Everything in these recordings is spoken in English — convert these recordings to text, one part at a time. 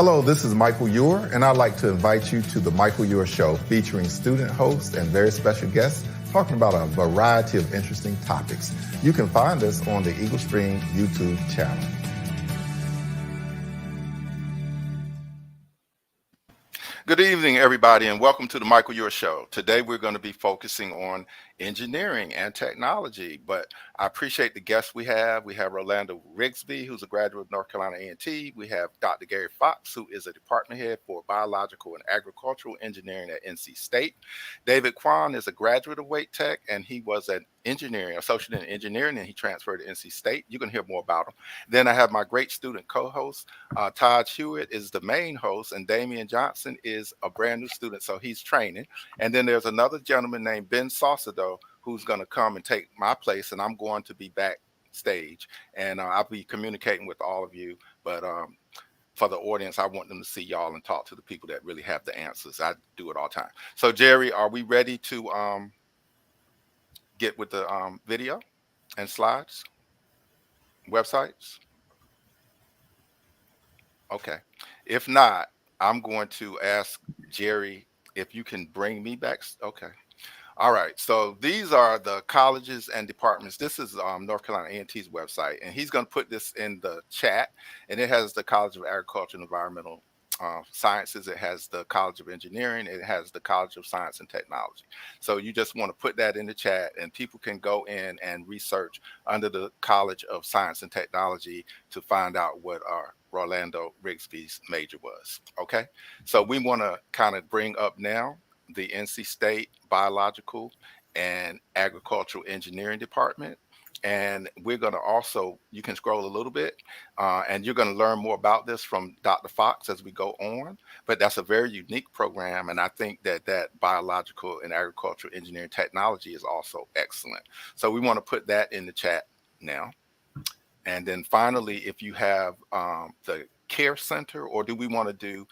Hello, this is Michael Ewer, and I'd like to invite you to the Michael Ewer Show, featuring student hosts and very special guests talking about a variety of interesting topics. You can find us on the Eagle Stream YouTube channel. Good evening, everybody, and welcome to the Michael Ewer Show. Today, we're going to be focusing on engineering and technology, but I appreciate the guests we have. We have Rolando Riggsbee, who's a graduate of North Carolina A&T. We have Dr. Garey Fox, who is a department head for biological and agricultural engineering at NC State. David Kwan is a graduate of Wake Tech, and he was an associate in engineering, and he transferred to NC State. You can hear more about him. Then I have my great student co-host, Todd Hewitt is the main host, and Damien Johnson is a brand new student, so he's training. And then there's another gentleman named Ben Saucedo, who's going to come and take my place, and I'm going to be backstage, and I'll be communicating with all of you. But for the audience, I want them to see y'all and talk to the people that really have the answers. I do it all the time. So, Jerry, are we ready to get with the video and slides, websites? Okay. If not, I'm going to ask Jerry if you can bring me back. Okay. All right, so these are the colleges and departments. This is North Carolina A&T's website, and he's going to put this in the chat, and it has the College of Agriculture and Environmental Sciences. It has the College of Engineering. It has the College of Science and Technology. So you just want to put that in the chat, and people can go in and research under the College of Science and Technology to find out what our Rolando Riggsbee's major was. Okay, so we want to kind of bring up now the NC State Biological and Agricultural Engineering Department. And we're going to also, you can scroll a little bit, and you're going to learn more about this from Dr. Fox as we go on. But that's a very unique program, and I think that biological and agricultural engineering technology is also excellent. So we want to put that in the chat now. And then finally, if you have the care center, or do we want to do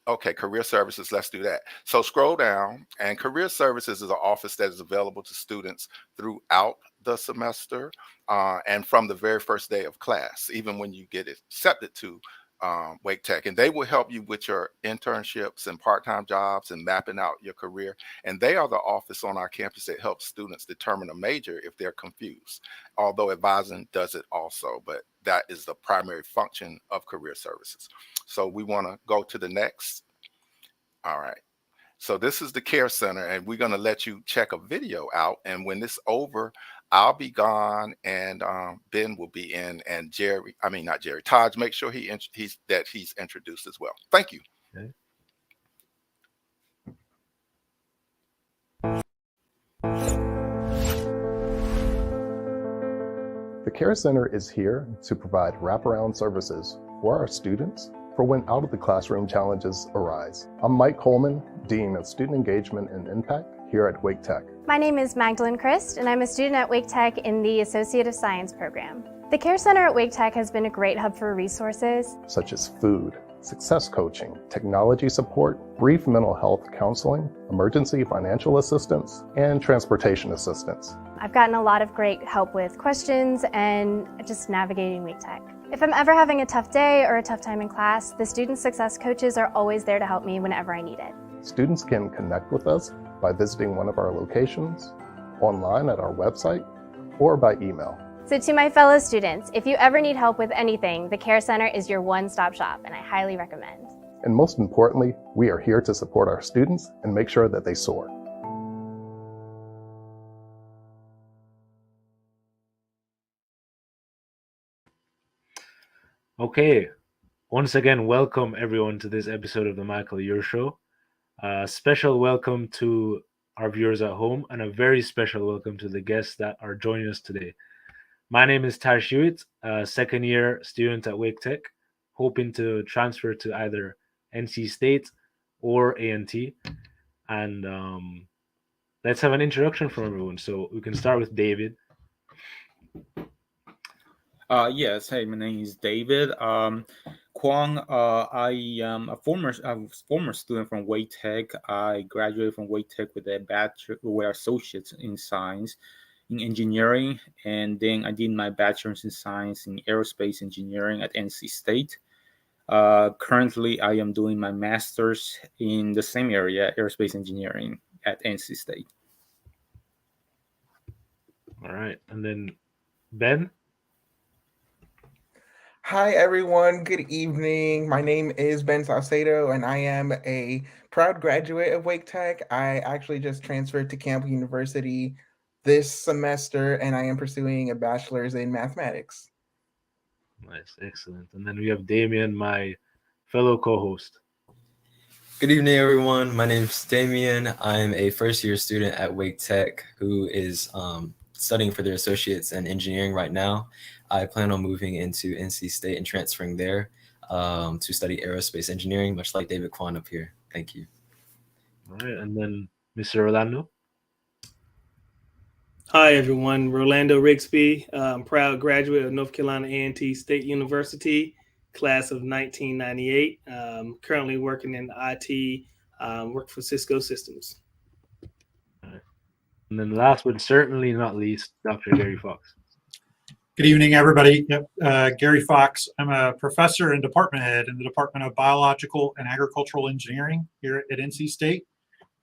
okay, career services, let's do that. So scroll down, and career services is an office that is available to students throughout the semester and from the very first day of class, even when you get accepted to Wake Tech. And they will help you with your internships and part-time jobs and mapping out your career. And they are the office on our campus that helps students determine a major if they're confused, although advising does it also, but that is the primary function of career services. So we want to go to the next. All right. So this is the care center, and we're going to let you check a video out. And when this over, I'll be gone, and Ben will be in, and Todd, make sure he's introduced as well. Thank you. Okay. The Care Center is here to provide wraparound services for our students for when out-of-the-classroom challenges arise. I'm Mike Coleman, Dean of Student Engagement and Impact here at Wake Tech. My name is Magdalene Christ, and I'm a student at Wake Tech in the Associate of Science program. The Care Center at Wake Tech has been a great hub for resources such as food, success coaching, technology support, brief mental health counseling, emergency financial assistance, and transportation assistance. I've gotten a lot of great help with questions and just navigating Wake Tech. If I'm ever having a tough day or a tough time in class, the student success coaches are always there to help me whenever I need it. Students can connect with us by visiting one of our locations, online at our website, or by email. So to my fellow students, if you ever need help with anything, the Care Center is your one-stop shop, and I highly recommend. And most importantly, we are here to support our students and make sure that they soar. Okay, once again, welcome everyone to this episode of the Michael Ewer Show. Special welcome to our viewers at home, and a very special welcome to the guests that are joining us today. My name is Tash Hewitt, a second-year student at Wake Tech, hoping to transfer to either NC State or A&T. And let's have an introduction from everyone. So we can start with David. Yes. Hey, my name is David. Kwan, I am a former student from Wake Tech. I graduated from Wake Tech with a bachelor, with associates in science, in engineering, and then I did my bachelor's in science in aerospace engineering at NC State. Currently, I am doing my master's in the same area, aerospace engineering at NC State. All right. And then Ben? Hi, everyone. Good evening. My name is Ben Saucedo, and I am a proud graduate of Wake Tech. I actually just transferred to Campbell University this semester, and I am pursuing a bachelor's in mathematics. Nice, excellent. And then we have Damien, my fellow co-host. Good evening, everyone. My name's Damien. I'm a first-year student at Wake Tech who is studying for their associates in engineering right now. I plan on moving into NC State and transferring there to study aerospace engineering, much like David Kwan up here. Thank you. All right. And then Mr. Rolando. Hi, everyone. Rolando Riggsbee. I'm proud graduate of North Carolina A&T State University, class of 1998. Currently working in IT, work for Cisco Systems. All right. And then last but certainly not least, Dr. Garey Fox. Good evening, everybody. Yep. Garey Fox. I'm a professor and department head in the Department of Biological and Agricultural Engineering here at NC State.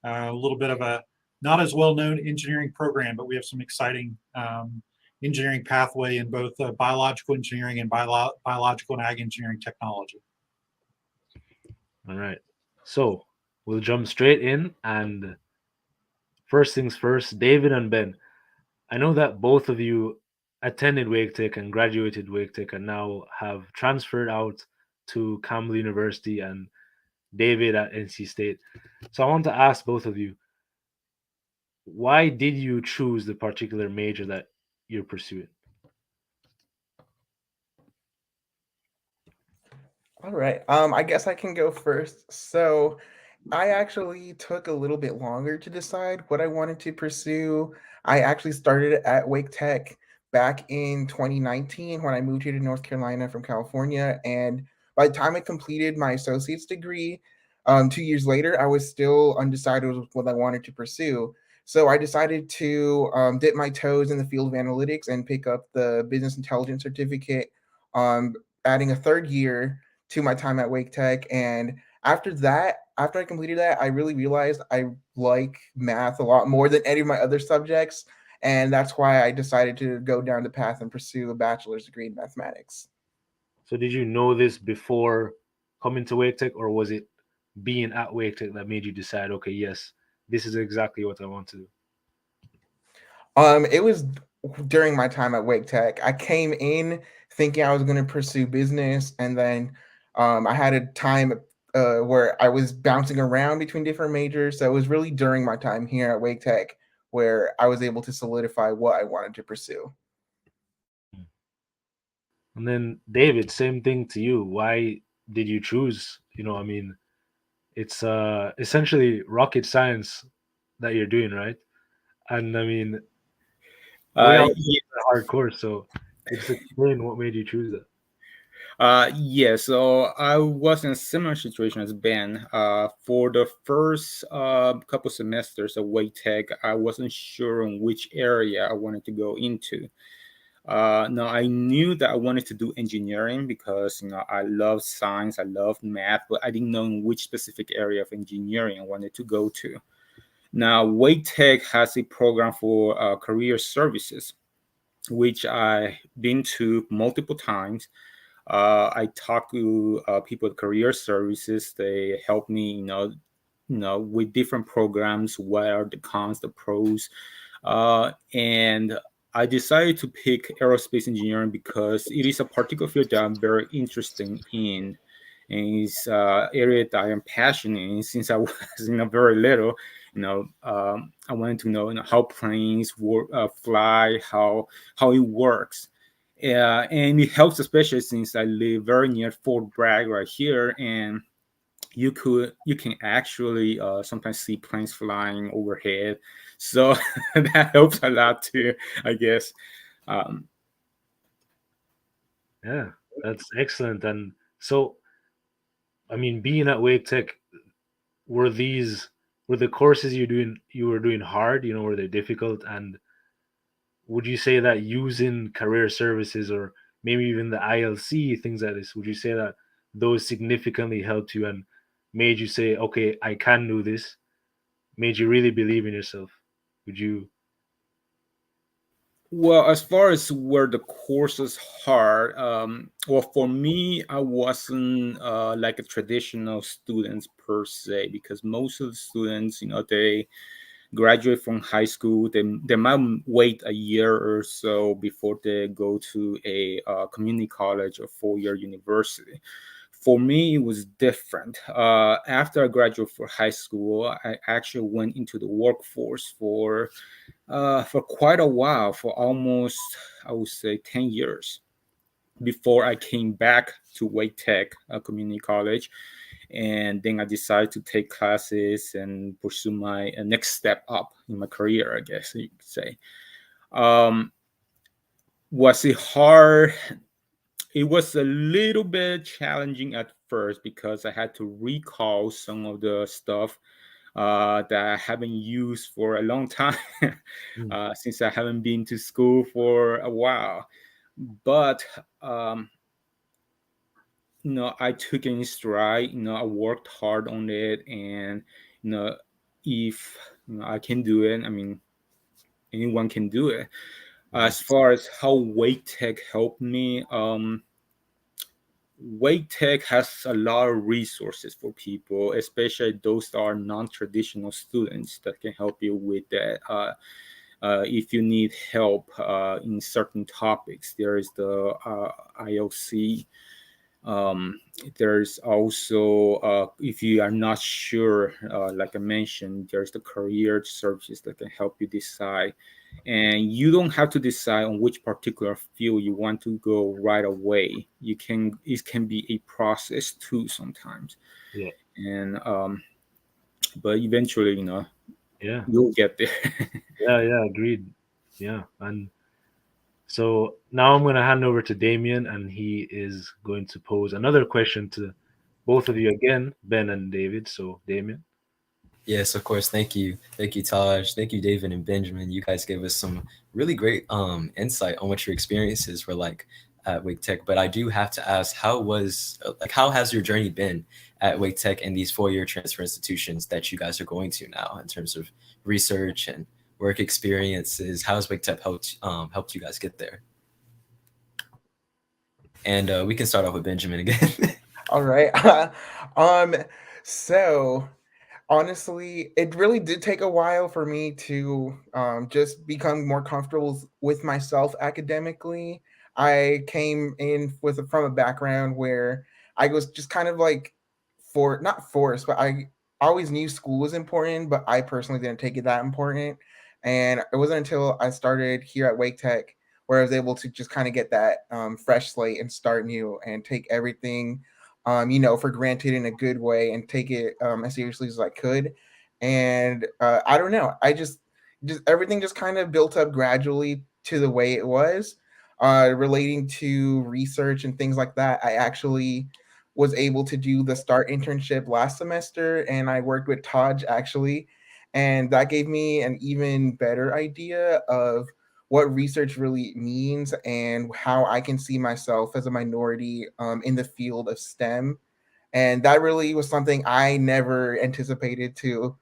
A little bit of a not as well-known engineering program, but we have some exciting engineering pathway in both biological engineering and biological and ag engineering technology. All right. So we'll jump straight in. And first things first, David and Ben, I know that both of you attended Wake Tech and graduated Wake Tech and now have transferred out to Campbell University and David at NC State. So I want to ask both of you, why did you choose the particular major that you're pursuing? All right. I guess I can go first. So I actually took a little bit longer to decide what I wanted to pursue. I actually started at Wake Tech back in 2019 when I moved here to North Carolina from California. And by the time I completed my associate's degree, 2 years later, I was still undecided with what I wanted to pursue. So I decided to dip my toes in the field of analytics and pick up the business intelligence certificate, adding a third year to my time at Wake Tech. And after I completed that, I really realized I like math a lot more than any of my other subjects. And that's why I decided to go down the path and pursue a bachelor's degree in mathematics. So did you know this before coming to Wake Tech, or was it being at Wake Tech that made you decide, okay, yes, this is exactly what I want to do? It was during my time at Wake Tech. I came in thinking I was going to pursue business, and then I had a time where I was bouncing around between different majors. So it was really during my time here at Wake Tech where I was able to solidify what I wanted to pursue. And then David, same thing to you. Why did you choose? I mean, it's essentially rocket science that you're doing, right? And I mean, Yeah. a hard course. So just explain what made you choose that. Yeah, so I was in a similar situation as Ben. For the first couple semesters at Wake Tech, I wasn't sure in which area I wanted to go into. Now I knew that I wanted to do engineering because I love science, I love math, but I didn't know in which specific area of engineering I wanted to go to. Now Wake Tech has a program for career services, which I've been to multiple times. I talked to people at career services. They help me, with different programs. What are the cons, the pros? And I decided to pick aerospace engineering because it is a particular field that I'm very interested in. And it's an area that I am passionate in since I was very little. I wanted to know, how planes work, fly, how it works. And it helps, especially since I live very near Fort Bragg right here, and you can actually sometimes see planes flying overhead, so that helps a lot too, I guess. Yeah, that's excellent. And so, I mean, being at Wake Tech, were the courses you were doing hard? Were they difficult? And would you say that using career services or maybe even the ILC, things like this, would you say that those significantly helped you and made you say, okay, I can do this, made you really believe in yourself? Would you? Well, as far as where the course is hard, well, for me, I wasn't like a traditional student per se, because most of the students, they graduate from high school, they might wait a year or so before they go to a community college or 4-year university. For me, it was different. After I graduated from high school, I actually went into the workforce for quite a while, for almost, I would say, 10 years before I came back to Wake Tech Community College. And then I decided to take classes and pursue my next step up in my career, I guess you could say. Was it hard? It was a little bit challenging at first because I had to recall some of the stuff that I haven't used for a long time, since I haven't been to school for a while. But I took it in stride. I worked hard on it, and if I can do it, I mean, anyone can do it. As far as how Wake Tech helped me, Wake Tech has a lot of resources for people, especially those that are non-traditional students, that can help you with that. If you need help in certain topics, there is the IOC. There's also, if you are not sure, like I mentioned, there's the career services that can help you decide. And you don't have to decide on which particular field you want to go right away. It can be a process too sometimes. Yeah. And but eventually, Yeah. you'll get there. Yeah, agreed. Yeah. And so now I'm going to hand over to Damien, and he is going to pose another question to both of you again, Ben and David. So, Damien. Yes, of course. Thank you, Taj. Thank you, David and Benjamin. You guys gave us some really great insight on what your experiences were like at Wake Tech. But I do have to ask, how has your journey been at Wake Tech and these 4-year transfer institutions that you guys are going to now, in terms of research and work experiences? How has Wake Tech helped you guys get there? And we can start off with Benjamin again. All right. So honestly, it really did take a while for me to just become more comfortable with myself academically. I came in from a background where I was just kind of like not forced, but I always knew school was important, but I personally didn't take it that important. And it wasn't until I started here at Wake Tech where I was able to just kind of get that fresh slate and start new and take everything for granted in a good way and take it as seriously as I could. And I don't know, I just everything just kind of built up gradually to the way it was. Relating to research and things like that, I actually was able to do the START internship last semester, and I worked with Taj actually, and that gave me an even better idea of what research really means and how I can see myself as a minority in the field of STEM. And that really was something I never anticipated to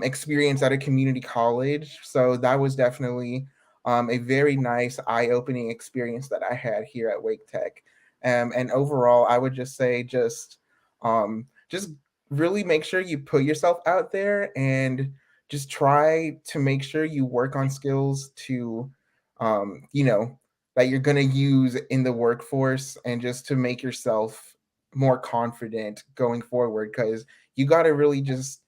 experience at a community college. So that was definitely a very nice, eye-opening experience that I had here at Wake Tech. And overall, I would just say just really make sure you put yourself out there and just try to make sure you work on skills to that you're going to use in the workforce, and just to make yourself more confident going forward, because you got to really just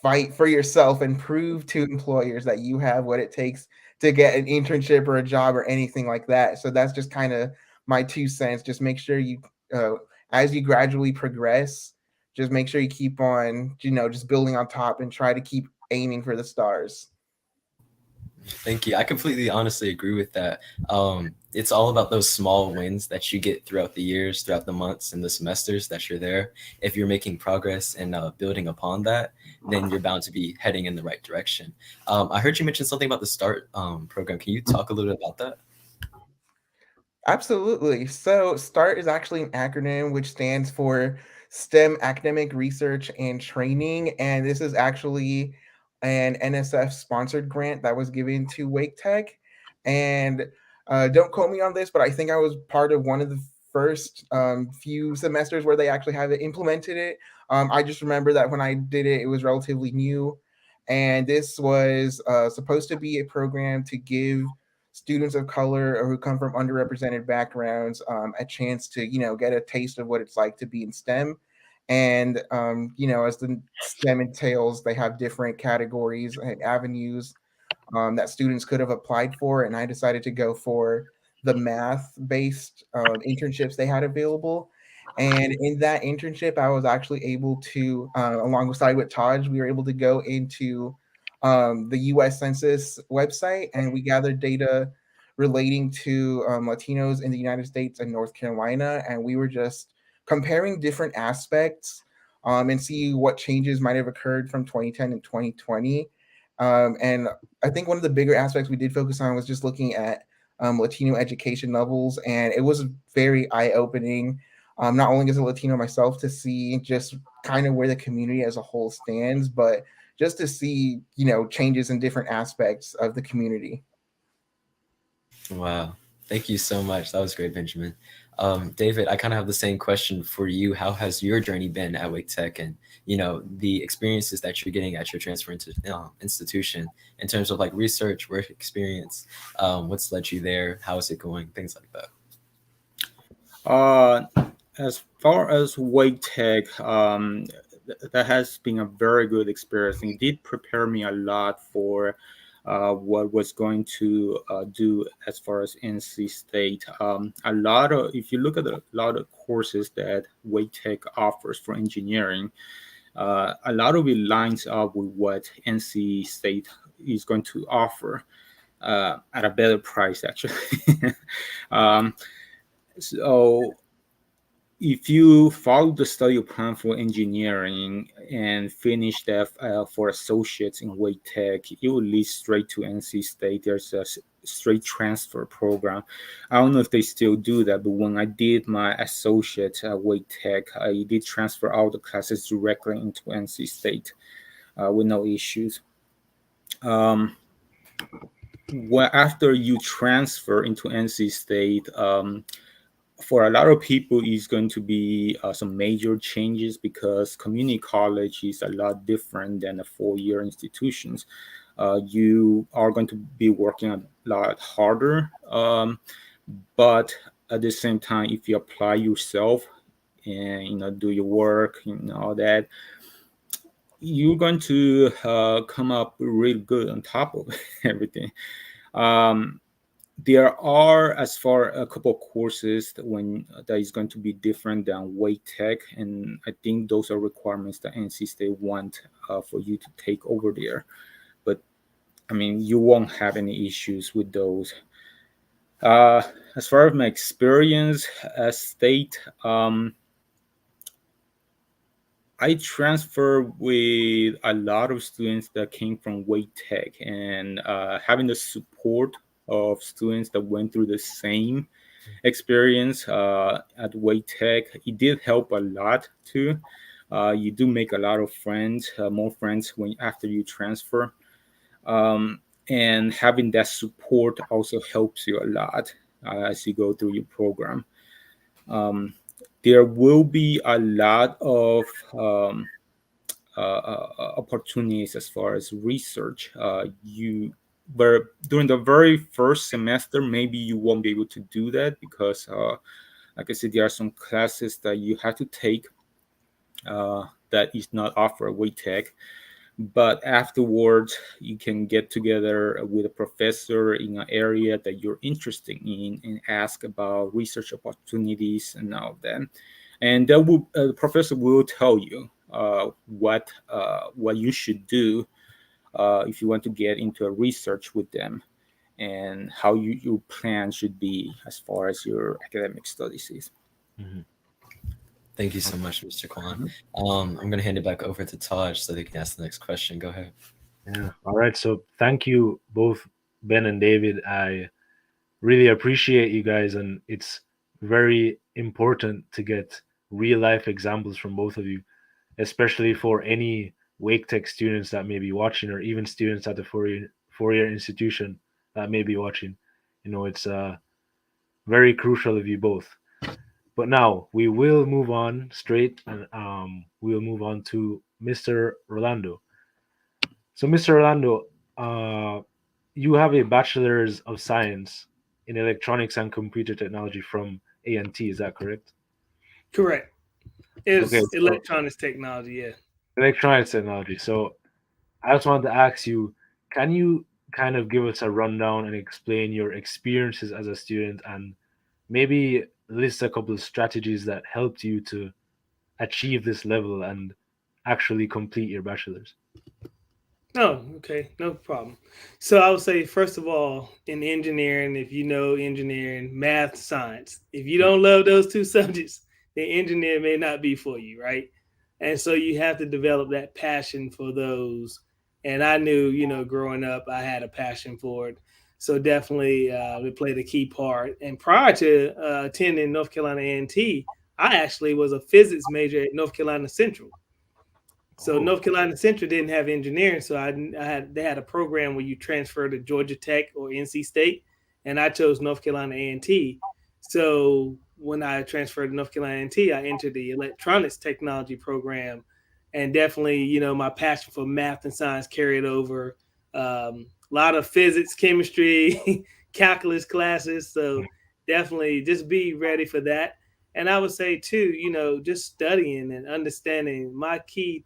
fight for yourself and prove to employers that you have what it takes to get an internship or a job or anything like that. So that's just kind of my 2 cents. Just make sure you as you gradually progress, just make sure you keep on just building on top and try to keep aiming for the stars. Thank you. I completely honestly agree with that. It's all about those small wins that you get throughout the years, throughout the months and the semesters that you're there. If you're making progress and building upon that, then you're bound to be heading in the right direction. I heard you mention something about the START program. Can you talk a little bit about that? Absolutely. So START is actually an acronym which stands for STEM Academic Research and Training. And this is actually an NSF sponsored grant that was given to Wake Tech. And don't quote me on this, but I think I was part of one of the first few semesters where they actually have implemented it. I just remember that when I did it, it was relatively new. And this was supposed to be a program to give students of color or who come from underrepresented backgrounds a chance to get a taste of what it's like to be in STEM. And as the STEM entails, they have different categories and avenues that students could have applied for, and I decided to go for the math-based internships they had available. And in that internship, I was actually able to, alongside with Taj, we were able to go into the U.S. Census website, and we gathered data relating to Latinos in the United States and North Carolina, and we were just comparing different aspects and see what changes might have occurred from 2010 and 2020. And I think one of the bigger aspects we did focus on was just looking at Latino education levels, and it was very eye-opening. Not only as a Latino myself to see just kind of where the community as a whole stands, but just to see changes in different aspects of the community. Wow. Thank you so much. That was great, Benjamin. David, I kind of have the same question for you. How has your journey been at Wake Tech, and the experiences that you're getting at your transfer institution in terms of like research, work experience? What's led you there? How is it going? Things like that. As far as Wake Tech, that has been a very good experience. It did prepare me a lot for what was going to do as far as NC State. If you look at a lot of courses that Wake Tech offers for engineering, a lot of it lines up with what NC State is going to offer at a better price, actually. So if you follow the study plan for engineering and finish that for associates in Wake Tech, it will lead straight to NC State. There's a straight transfer program. I don't know if they still do that, but when I did my associate at Wake Tech, I did transfer all the classes directly into NC State with no issues. After you transfer into NC State, for a lot of people, is going to be some major changes because community college is a lot different than a 4-year institutions. You are going to be working a lot harder, but at the same time, if you apply yourself and do your work and all that, you're going to come up really good on top of everything. There are, as far a couple of courses that is going to be different than Wake Tech, and I think those are requirements that NC State want for you to take over there. But I mean, you won't have any issues with those. As far as my experience at State, I transferred with a lot of students that came from Wake Tech, and having the support of students that went through the same experience at Wake Tech, it did help a lot too. You do make a lot of friends, more friends after you transfer, and having that support also helps you a lot as you go through your program. There will be a lot of opportunities as far as research. But during the very first semester, maybe you won't be able to do that because, like I said, there are some classes that you have to take that is not offered at Wake Tech. But afterwards, you can get together with a professor in an area that you're interested in and ask about research opportunities and all of that. And the professor will tell you what you should do if you want to get into a research with them, and how your plan should be as far as your academic studies is. Mm-hmm. Thank you so much, Mr. Kwan. I'm going to hand it back over to Taj so they can ask the next question. Go ahead. Yeah. All right. So thank you both, Ben and David. I really appreciate you guys, and it's very important to get real life examples from both of you, especially for any Wake Tech students that may be watching, or even students at the four-year institution that may be watching. It's very crucial of you both. But now we will move on straight, and we'll move on to Mr. Rolando. So, Mr. Rolando, you have a bachelor's of science in electronics and computer technology from A&T. Is that correct? Correct. Okay, It's so electronics technology. Yeah. electronics technology. So, I just wanted to ask you, can you kind of give us a rundown and explain your experiences as a student, and maybe list a couple of strategies that helped you to achieve this level and actually complete your bachelor's? Oh, okay, no problem. So I would say, first of all, in engineering, if you know engineering, math, science, if you don't love those two subjects, then engineering may not be for you, right? And so you have to develop that passion for those. And I knew, growing up, I had a passion for it. So definitely, it played a key part. And prior to attending North Carolina A&T, I actually was a physics major at North Carolina Central. So Oh, North Carolina Central didn't have engineering, so they had a program where you transfer to Georgia Tech or NC State, and I chose North Carolina A&T. So when I transferred to North Carolina A&T, I entered the electronics technology program, and definitely, my passion for math and science carried over. A lot of physics, chemistry, calculus classes. So definitely, just be ready for that. And I would say too, just studying and understanding. My key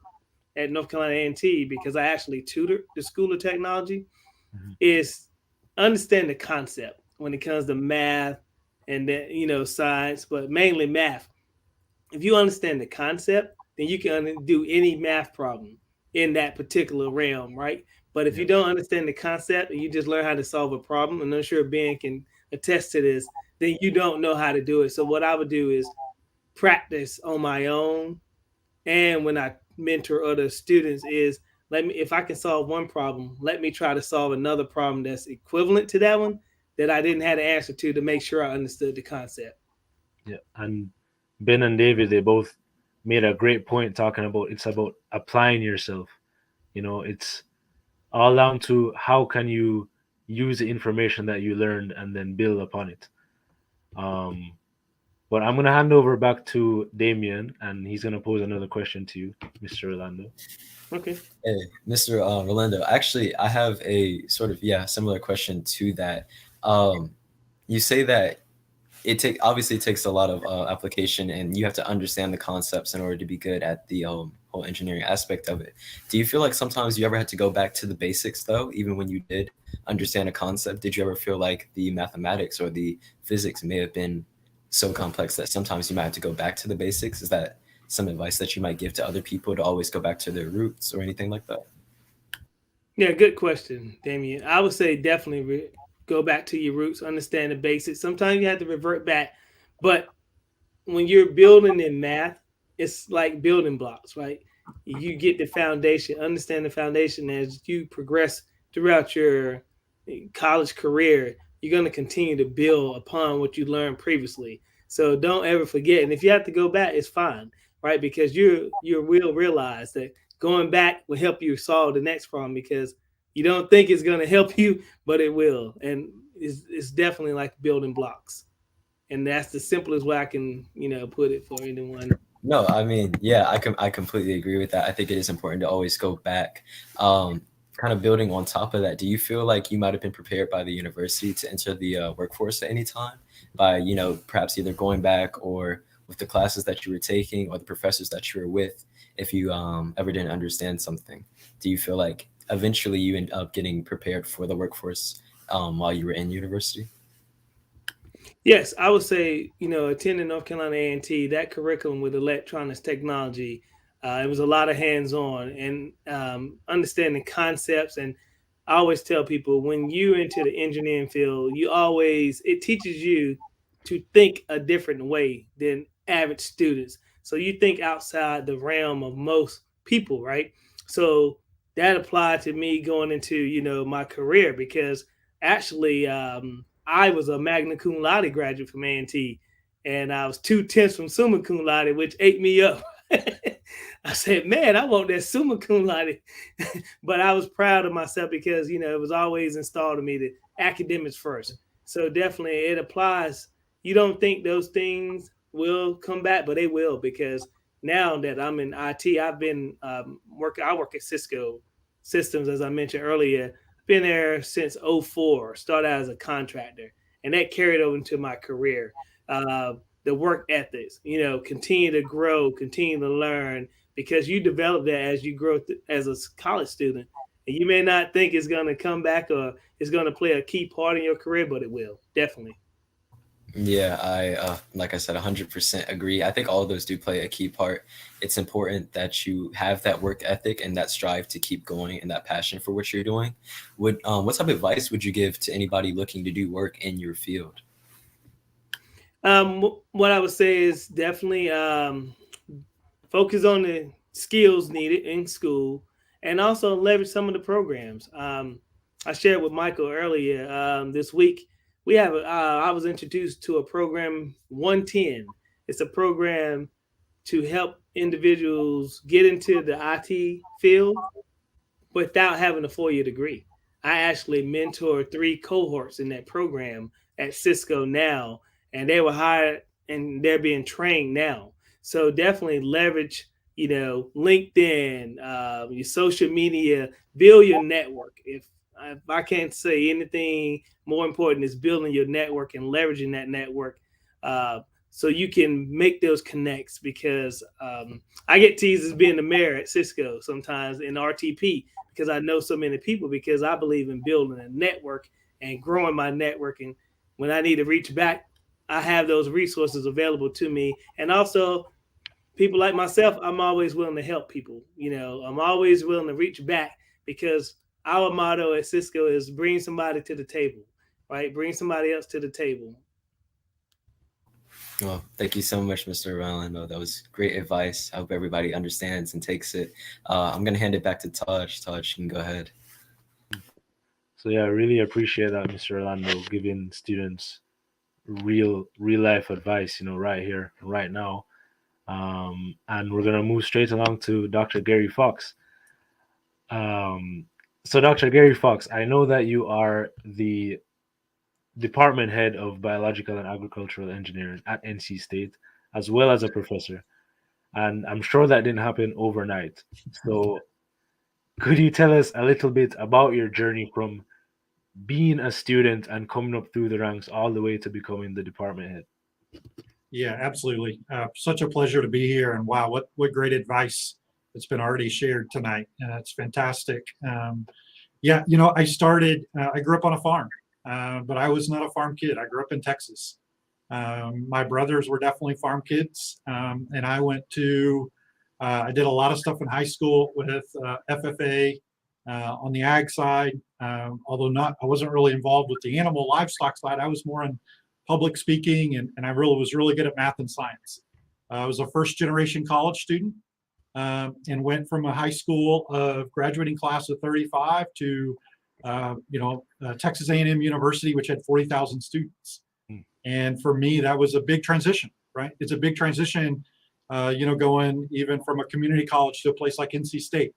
at North Carolina A&T, because I actually tutored the School of Technology, mhm. is understand the concept when it comes to math and then, science, but mainly math. If you understand the concept, then you can do any math problem in that particular realm, right? But if you Yeah. don't understand the concept and you just learn how to solve a problem, and I'm sure Ben can attest to this, then you don't know how to do it. So what I would do is practice on my own, and when I mentor other students, is let me, if I can solve one problem, let me try to solve another problem that's equivalent to that one that I didn't have the answer to make sure I understood the concept. Yeah. And Ben and David, they both made a great point talking about it's about applying yourself. It's all down to how can you use the information that you learned and then build upon it. Um, but I'm gonna hand over back to Damien, and he's gonna pose another question to you, Mr. Orlando. Okay. Hey, Mr. Rolando. Actually, I have a sort of similar question to that. Um, you say that it takes a lot of application, and you have to understand the concepts in order to be good at the whole engineering aspect of it. Do you feel like sometimes you ever had to go back to the basics though, even when you did understand a concept? Did you ever feel like the mathematics or the physics may have been so complex that sometimes you might have to go back to the basics? Is that some advice that you might give to other people, to always go back to their roots or anything like that? Yeah, good question, Damien. I would say definitely go back to your roots, understand the basics. Sometimes you have to revert back, but when you're building in math, it's like building blocks, right? You get the foundation, understand the foundation as you progress throughout your college career. You're going to continue to build upon what you learned previously. So don't ever forget. And if you have to go back, it's fine, right? Because you will realize that going back will help you solve the next problem, because you don't think it's going to help you, but it will. And it's definitely like building blocks, and that's the simplest way I can put it for anyone. No, I mean, I completely agree with that. I think it is important to always go back. Kind of building on top of that, do you feel like you might have been prepared by the university to enter the workforce at any time by, perhaps either going back or with the classes that you were taking or the professors that you were with, if you ever didn't understand something? Do you feel like eventually you end up getting prepared for the workforce while you were in university? Yes, I would say, attending North Carolina A&T, that curriculum with electronics technology, it was a lot of hands-on and understanding concepts. And I always tell people, when you enter the engineering field, it teaches you to think a different way than average students. So you think outside the realm of most people, right? So that applied to me going into, my career, because actually, I was a magna cum laude graduate from A&T, and I was 2/10 from summa cum laude, which ate me up. I said, man, I want that summa cum laude. But I was proud of myself because, it was always installed in me that academics first. So definitely it applies. You don't think those things will come back, but they will, because now that I'm in IT, I've been I work at Cisco Systems, as I mentioned earlier. Been there since '04. Started out as a contractor, and that carried over into my career. The work ethics, continue to grow, continue to learn, because you develop that as you grow as a college student. And you may not think it's going to come back or it's going to play a key part in your career, but it will, definitely. Yeah, like I said, 100% agree. I think all of those do play a key part. It's important that you have that work ethic and that strive to keep going and that passion for what you're doing. What type of advice would you give to anybody looking to do work in your field? What I would say is definitely focus on the skills needed in school, and also leverage some of the programs. I shared with Michael earlier this week. We have I was introduced to a program 110. It's a program to help individuals get into the IT field without having a 4-year degree. I actually mentor 3 cohorts in that program at Cisco now, and they were hired and they're being trained now. So definitely leverage, LinkedIn, your social media, build your network. If I can't say anything more important is building your network and leveraging that network, so you can make those connects, because I get teased as being the mayor at Cisco sometimes in RTP, because I know so many people, because I believe in building a network and growing my network. And when I need to reach back, I have those resources available to me. And also people like myself, I'm always willing to help people. I'm always willing to reach back, because our motto at Cisco is bring somebody to the table, right? Bring somebody else to the table. Well, thank you so much, Mr. Rolando. That was great advice. I hope everybody understands and takes it. I'm going to hand it back to Taj. Taj, you can go ahead. So yeah, I really appreciate that, Mr. Rolando, giving students real life advice, right here, right now. And we're going to move straight along to Dr. Garey Fox. So Dr. Garey Fox, I know that you are the department head of biological and agricultural engineering at NC State, as well as a professor. And I'm sure that didn't happen overnight. So could you tell us a little bit about your journey from being a student and coming up through the ranks all the way to becoming the department head? Yeah, absolutely. Such a pleasure to be here. And wow, what great advice that's been already shared tonight. It's fantastic. Yeah, I grew up on a farm, but I was not a farm kid. I grew up in Texas. My brothers were definitely farm kids. And I did a lot of stuff in high school with FFA on the ag side. Although I wasn't really involved with the animal livestock side. I was more in public speaking, and I was really good at math and science. I was a first generation college student, and went from a high school of graduating class of 35 to Texas A&M University, which had 40,000 students. And for me, that was a big transition, right? It's a big transition, going even from a community college to a place like NC State.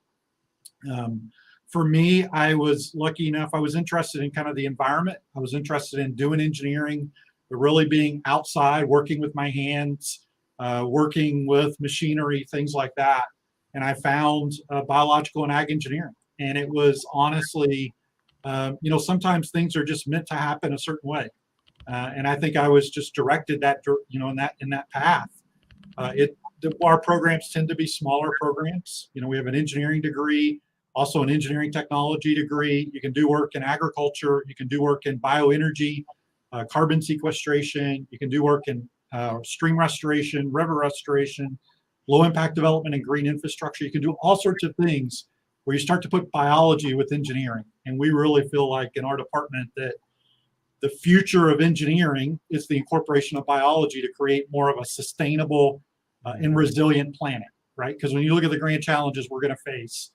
For me, I was lucky enough, I was interested in kind of the environment. I was interested in doing engineering, but really being outside, working with my hands, working with machinery, things like that. And I found biological and ag engineering. And it was honestly, sometimes things are just meant to happen a certain way. And I think I was just directed in that path. Our programs tend to be smaller programs. We have an engineering degree, also an engineering technology degree. You can do work in agriculture. You can do work in bioenergy, carbon sequestration. You can do work in stream restoration, river restoration, low impact development and green infrastructure. You can do all sorts of things where you start to put biology with engineering. And we really feel like in our department that the future of engineering is the incorporation of biology to create more of a sustainable and resilient planet, right? Because when you look at the grand challenges we're going to face,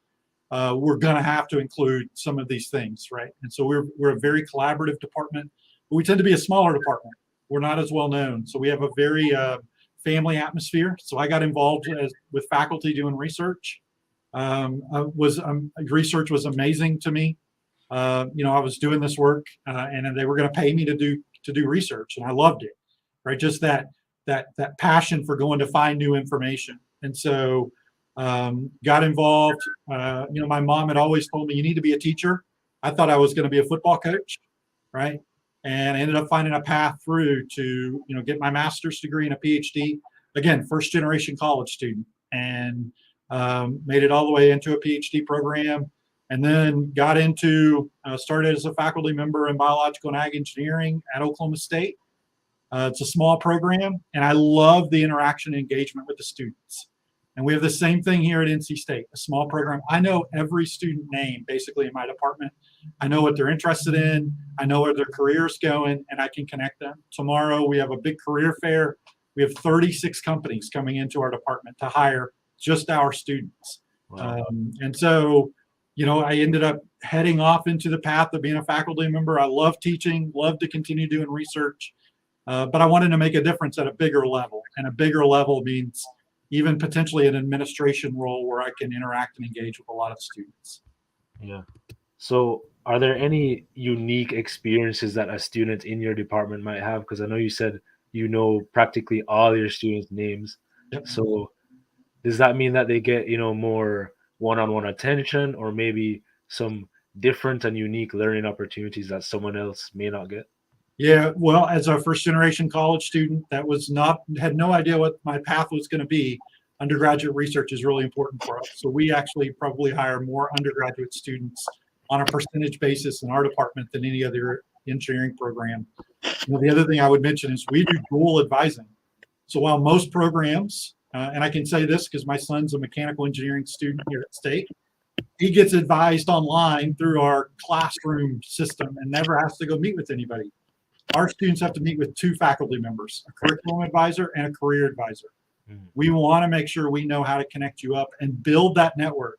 we're going to have to include some of these things, right? And so we're a very collaborative department. We tend to be a smaller department. We're not as well known. So we have a very family atmosphere. So I got involved with faculty doing research. Research was amazing to me. I was doing this work, and they were going to pay me to do research, and I loved it. Right, just that passion for going to find new information, and so got involved. My mom had always told me you need to be a teacher. I thought I was going to be a football coach, right? And I ended up finding a path through to get my master's degree and a PhD. Again, first generation college student, and made it all the way into a PhD program. And then got into, started as a faculty member in biological and ag engineering at Oklahoma State. It's a small program, and I love the interaction and engagement with the students. And we have the same thing here at NC State, a small program. I know every student name basically in my department. I know what they're interested in. I know where their career's going, and I can connect them. Tomorrow we have a big career fair. We have 36 companies coming into our department to hire just our students. Wow. And so, I ended up heading off into the path of being a faculty member. I love teaching, love to continue doing research, but I wanted to make a difference at a bigger level. And a bigger level means even potentially an administration role where I can interact and engage with a lot of students. Yeah. So are there any unique experiences that a student in your department might have? Because I know you said practically all your students' names. Yep. So does that mean that they get, more one-on-one attention, or maybe some different and unique learning opportunities that someone else may not get? Yeah, well, as a first generation college student that had no idea what my path was going to be, undergraduate research is really important for us. So we actually probably hire more undergraduate students on a percentage basis in our department than any other engineering program. The other thing I would mention is we do dual advising. So while most programs, and I can say this because my son's a mechanical engineering student here at State, he gets advised online through our classroom system and never has to go meet with anybody. Our students have to meet with two faculty members, a curriculum advisor and a career advisor. We want to make sure we know how to connect you up and build that network,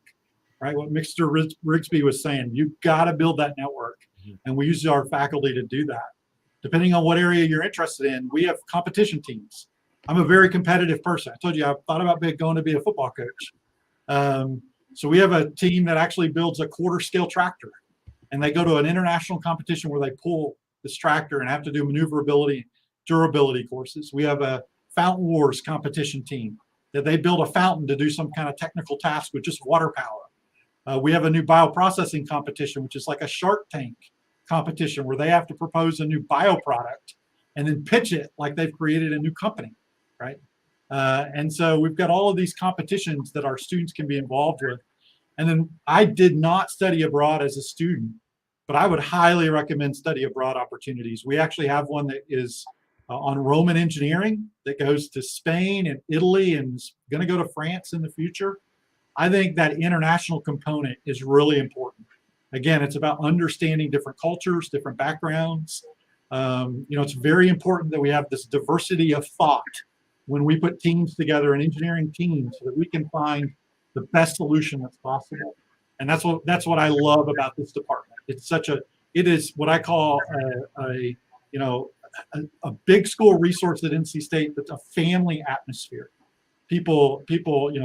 right? What Mr. Riggsbee was saying, you've got to build that network. And we use our faculty to do that. Depending on what area you're interested in, we have competition teams. I'm a very competitive person. I told you I thought about going to be a football coach. So we have a team that actually builds a quarter scale tractor, and they go to an international competition where they pull this tractor and have to do maneuverability, durability courses. We have a Fountain Wars competition team that they build a fountain to do some kind of technical task with just water power. We have a new bioprocessing competition, which is like a Shark Tank competition where they have to propose a new bioproduct and then pitch it like they've created a new company, right? And so we've got all of these competitions that our students can be involved with. And then I did not study abroad as a student, but I would highly recommend study abroad opportunities. We actually have one that is on Roman engineering that goes to Spain and Italy and is going to go to France in the future. I think that international component is really important. Again, it's about understanding different cultures, different backgrounds. It's very important that we have this diversity of thought when we put teams together, an engineering team, so that we can find the best solution that's possible. And that's what I love about this department. It is what I call a big school resource at NC State that's a family atmosphere. People,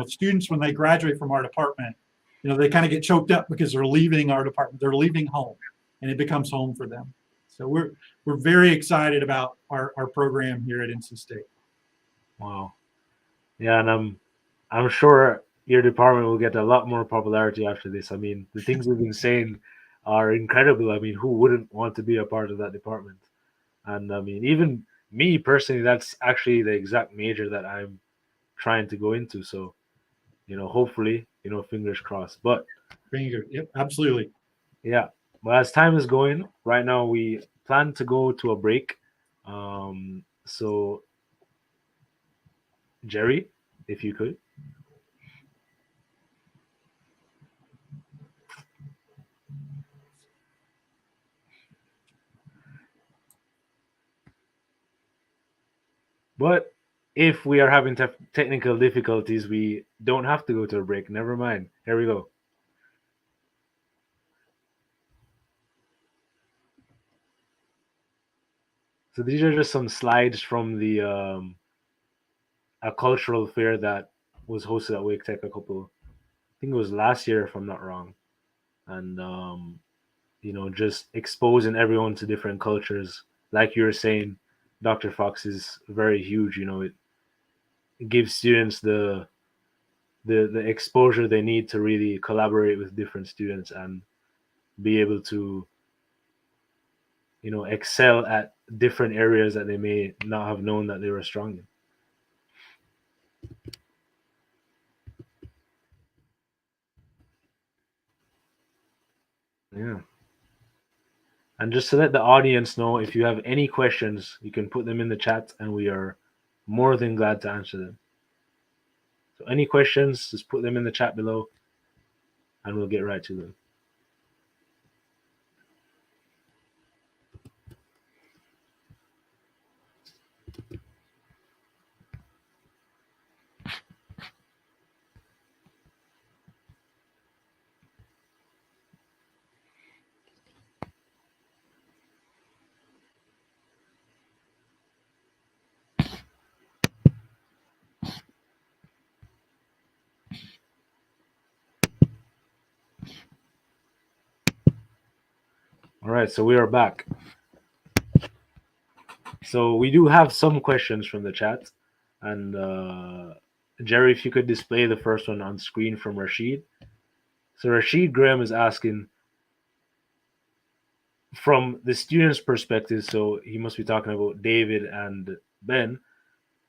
students, when they graduate from our department, they kind of get choked up because they're leaving our department. They're leaving home, and it becomes home for them. So we're very excited about our program here at NC State. Wow. Yeah, and I'm sure your department will get a lot more popularity after this. I mean, the things we've been saying are incredible. I mean, who wouldn't want to be a part of that department? And I mean, even me personally, that's actually the exact major that I'm trying to go into. So, hopefully, fingers crossed. But Yep, absolutely. Yeah. Well, as time is going, right now we plan to go to a break. So, Jerry, if you could. But if we are having technical difficulties, we don't have to go to a break. Never mind. Here we go. So these are just some slides from the a cultural fair that was hosted at Wake Tech I think it was last year if I'm not wrong. And just exposing everyone to different cultures. Like you were saying, Dr. Fox is very huge. It gives students the exposure they need to really collaborate with different students and be able to excel at different areas that they may not have known that they were strong in. Yeah. And just to let the audience know, if you have any questions, you can put them in the chat and we are more than glad to answer them. So any questions, just put them in the chat below and we'll get right to them. All right, so we are back. So we do have some questions from the chat. And Jerry, if you could display the first one on screen from Rashid. So Rashid Graham is asking, from the student's perspective, so he must be talking about David and Ben,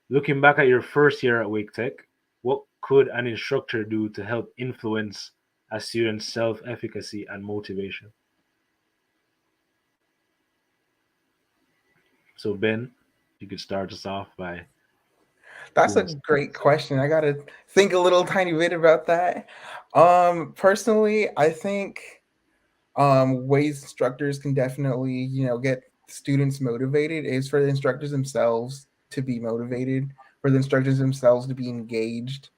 looking back at your first year at Wake Tech, what could an instructor do to help influence a student's self-efficacy and motivation? So Ben, you could start us off by... That's a great question. I got to think a little tiny bit about that. Personally, I think ways instructors can definitely, get students motivated is for the instructors themselves to be motivated, for the instructors themselves to be engaged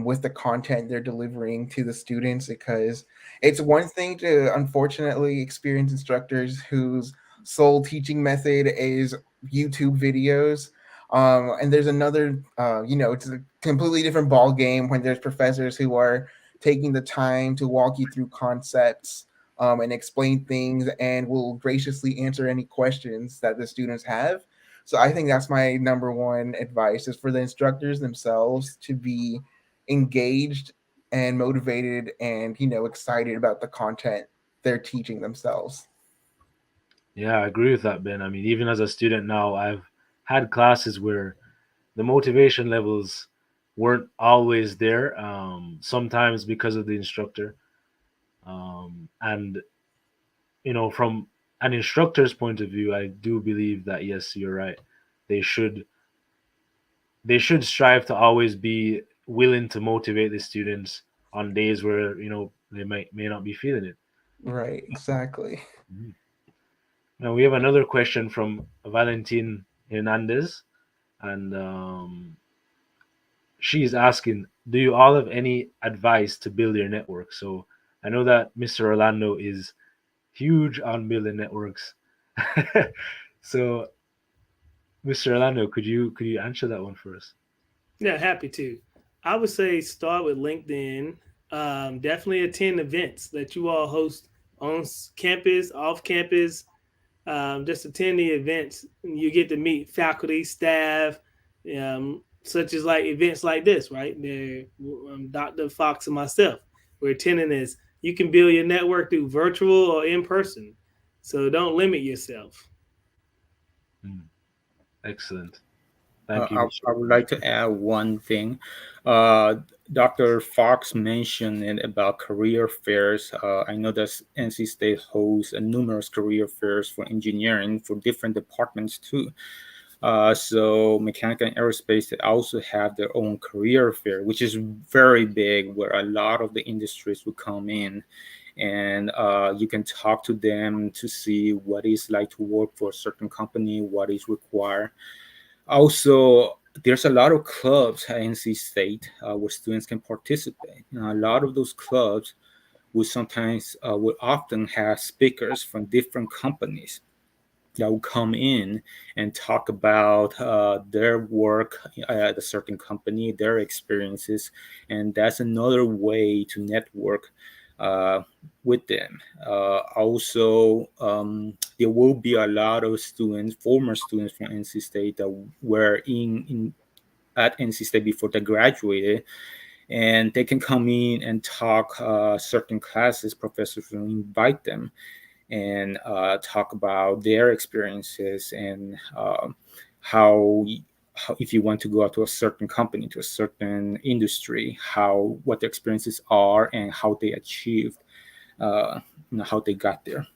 with the content they're delivering to the students, because it's one thing to unfortunately experience instructors whose sole teaching method is YouTube videos. And there's another, it's a completely different ball game when there's professors who are taking the time to walk you through concepts and explain things and will graciously answer any questions that the students have. So I think that's my number one advice, is for the instructors themselves to be engaged and motivated and, excited about the content they're teaching themselves. Yeah, I agree with that, Ben. I mean, even as a student now, I've had classes where the motivation levels weren't always there, sometimes because of the instructor. And, from an instructor's point of view, I do believe that, yes, you're right. They should strive to always be willing to motivate the students on days where, they may not be feeling it. Right, exactly. Mm-hmm. Now we have another question from Valentin Hernandez, and she's asking, do you all have any advice to build your network? So I know that Mr. Rolando is huge on building networks. So Mr. Rolando, could you answer that one for us? Yeah, happy to. I would say start with LinkedIn. Definitely attend events that you all host on campus, off campus. Just attend the events. You get to meet faculty, staff, such as like events like this, right? Dr. Fox and myself, we're attending this. You can build your network through virtual or in person. So don't limit yourself. Excellent. Thank you. I would like to add one thing. Dr. Fox mentioned about career fairs. I know that NC State hosts numerous career fairs for engineering for different departments too. So mechanical and aerospace, they also have their own career fair, which is very big, where a lot of the industries will come in. And you can talk to them to see what it's like to work for a certain company, what is required. Also, there's a lot of clubs at NC State where students can participate. A lot of those clubs will often have speakers from different companies. that will come in and talk about their work at a certain company, their experiences, and that's another way to network with them. Also, there will be a lot of students, former students from NC State that were at NC State before they graduated, and they can come in and talk certain classes. Professors will invite them and talk about their experiences and how if you want to go out to a certain company, to a certain industry, what the experiences are and how they achieved, how they got there.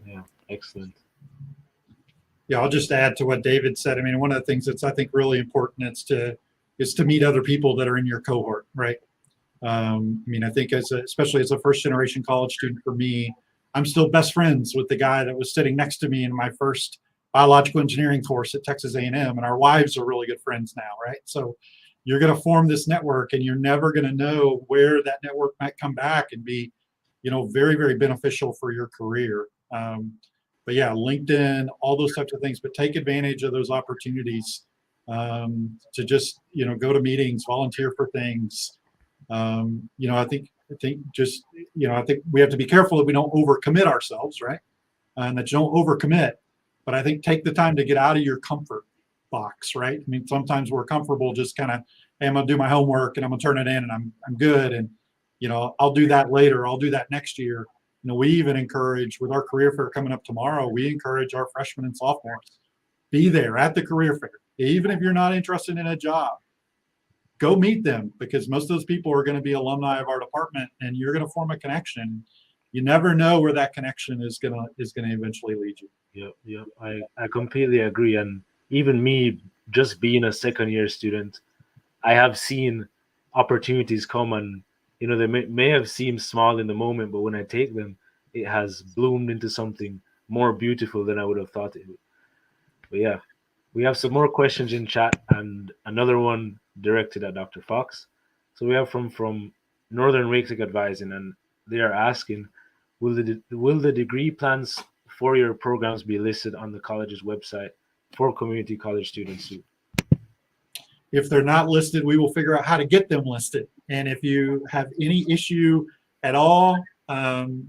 Yeah, excellent. Yeah, I'll just add to what David said. I mean, one of the things that's I think really important is to meet other people that are in your cohort, right? I mean, I think especially as a first generation college student for me, I'm still best friends with the guy that was sitting next to me in my first biological engineering course at Texas A&M, and our wives are really good friends now, right? So you're going to form this network, and you're never going to know where that network might come back and be, very, very beneficial for your career. But yeah, LinkedIn, all those types of things, but take advantage of those opportunities to just, go to meetings, volunteer for things. I think just, I think we have to be careful that we don't overcommit ourselves, right? And that you don't overcommit, but I think take the time to get out of your comfort box, right? I mean, sometimes we're comfortable just kind of, hey, I'm gonna do my homework and I'm gonna turn it in and I'm good. And, I'll do that later. I'll do that next year. We even encourage with our career fair coming up tomorrow, we encourage our freshmen and sophomores, be there at the career fair. Even if you're not interested in a job, go meet them, because most of those people are going to be alumni of our department, and you're going to form a connection. You never know where that connection is going to eventually lead you. Yep. I completely agree. And even me, just being a second year student, I have seen opportunities come, and they may have seemed small in the moment, but when I take them, it has bloomed into something more beautiful than I would have thought it would. But yeah, we have some more questions in chat, and another one directed at Dr. Fox. So we have from Northern Wake Advising, and they are asking, will the degree plans for your programs be listed on the college's website for community college students too? If they're not listed, we will figure out how to get them listed. And if you have any issue at all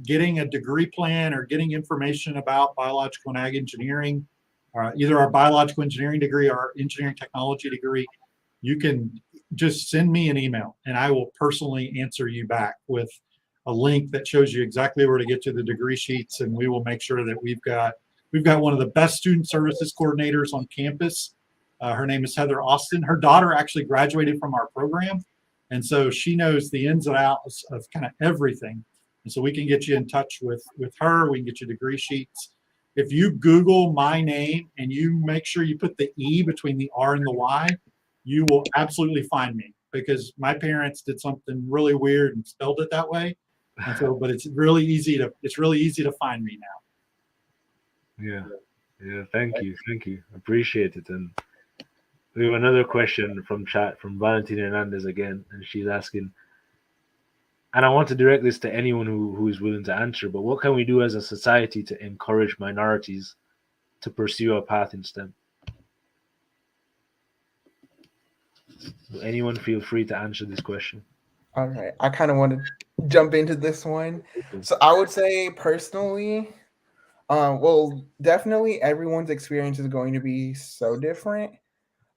getting a degree plan or getting information about biological and ag engineering, either our biological engineering degree or our engineering technology degree, you can just send me an email and I will personally answer you back with a link that shows you exactly where to get to the degree sheets, and we will make sure that we've got one of the best student services coordinators on campus. Her name is Heather Austin. Her daughter actually graduated from our program, and so she knows the ins and outs of kind of everything. And so we can get you in touch with her. We can get you degree sheets. If you Google my name and you make sure you put the E between the R and the Y, you will absolutely find me, because my parents did something really weird and spelled it that way. And so, but it's really easy to find me now. Yeah. Thank you. Appreciate it. And we have another question from chat from Valentina Hernandez again, and she's asking, and I want to direct this to anyone who is willing to answer, but what can we do as a society to encourage minorities to pursue a path in STEM? Will anyone feel free to answer this question? All right. I kind of want to jump into this one. So I would say personally, well, definitely everyone's experience is going to be so different.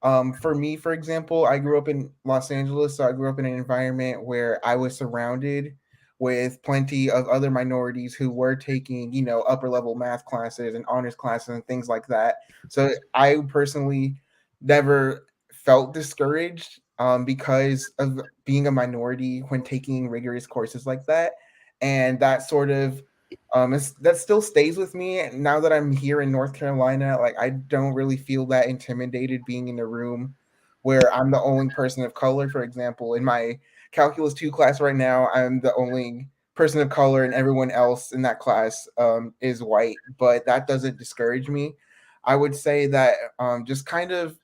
For me, for example, I grew up in Los Angeles, so I grew up in an environment where I was surrounded with plenty of other minorities who were taking, upper level math classes and honors classes and things like that. So I personally never felt discouraged because of being a minority when taking rigorous courses like that. And that sort of that still stays with me now that I'm here in North Carolina. Like, I don't really feel that intimidated being in a room where I'm the only person of color. For example, in my Calculus 2 class right now, I'm the only person of color, and everyone else in that class is white. But that doesn't discourage me. I would say that just kind of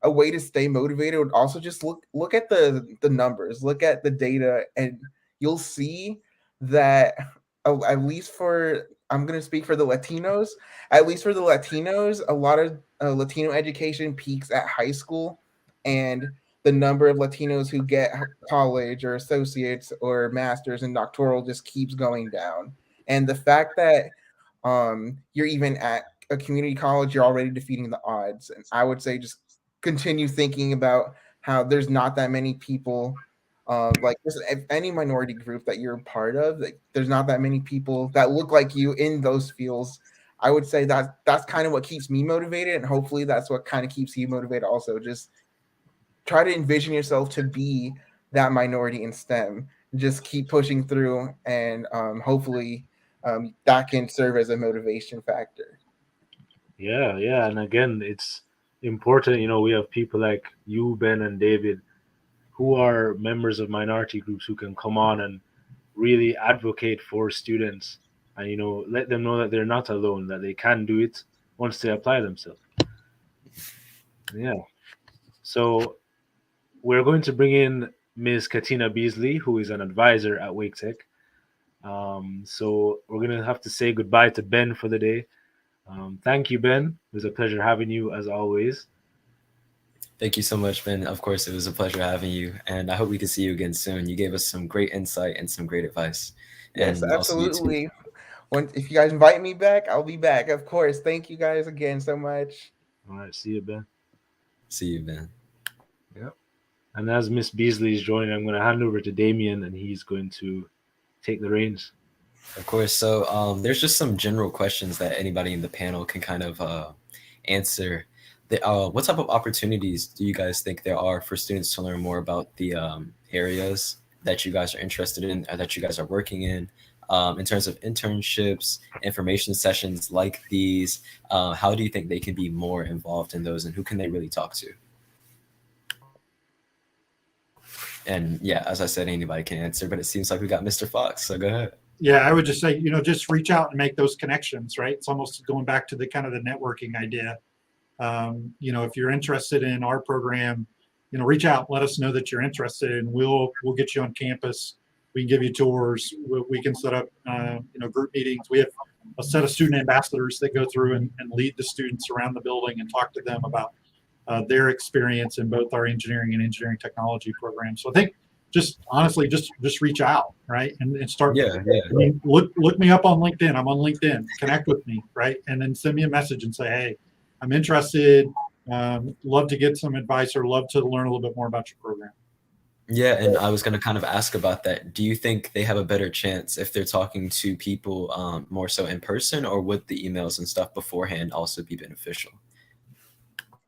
a way to stay motivated would also just look at the numbers, look at the data, and you'll see that at least for I'm going to speak for the Latinos. At least for the Latinos, a lot of Latino education peaks at high school, and the number of Latinos who get college or associates or masters and doctoral just keeps going down. And the fact that you're even at a community college, you're already defeating the odds. And I would say just continue thinking about how there's not that many people like if any minority group that you're a part of, like, there's not that many people that look like you in those fields. I would say that that's kind of what keeps me motivated, and hopefully that's what kind of keeps you motivated also. Just try to envision yourself to be that minority in STEM. Just keep pushing through, and hopefully that can serve as a motivation factor. Yeah, and again, it's important. We have people like you, Ben, and David, who are members of minority groups who can come on and really advocate for students, and let them know that they're not alone, that they can do it once they apply themselves. Yeah. So we're going to bring in Ms. Katina Beasley, who is an advisor at Wake Tech. So we're going to have to say goodbye to Ben for the day. Thank you, Ben. It was a pleasure having you as always. Thank you so much, Ben. Of course, it was a pleasure having you, and I hope we can see you again soon. You gave us some great insight and some great advice. Yes, And absolutely. If you guys invite me back, I'll be back. Of course. Thank you guys again so much. All right. See you, Ben. See you, Ben. Yep. And as Miss Beasley is joining, I'm going to hand over to Damien, and he's going to take the reins. Of course. So there's just some general questions that anybody in the panel can kind of answer. What type of opportunities do you guys think there are for students to learn more about the areas that you guys are interested in, or that you guys are working in terms of internships, information sessions like these? How do you think they can be more involved in those, and who can they really talk to? And yeah, as I said, anybody can answer, but it seems like we got Mr. Fox, so go ahead. Yeah, I would just say, just reach out and make those connections, right? It's almost going back to the kind of the networking idea. If you're interested in our program, reach out, let us know that you're interested, and we'll get you on campus. We can give you tours. We can set up, group meetings. We have a set of student ambassadors that go through and lead the students around the building and talk to them about their experience in both our engineering and engineering technology programs. So I think just honestly, just reach out, right? And start. Yeah. I mean, look me up on LinkedIn. I'm on LinkedIn. Connect with me, right? And then send me a message and say, hey, I'm interested. Love to get some advice, or love to learn a little bit more about your program. Yeah, and I was going to kind of ask about that. Do you think they have a better chance if they're talking to people more so in person, or would the emails and stuff beforehand also be beneficial?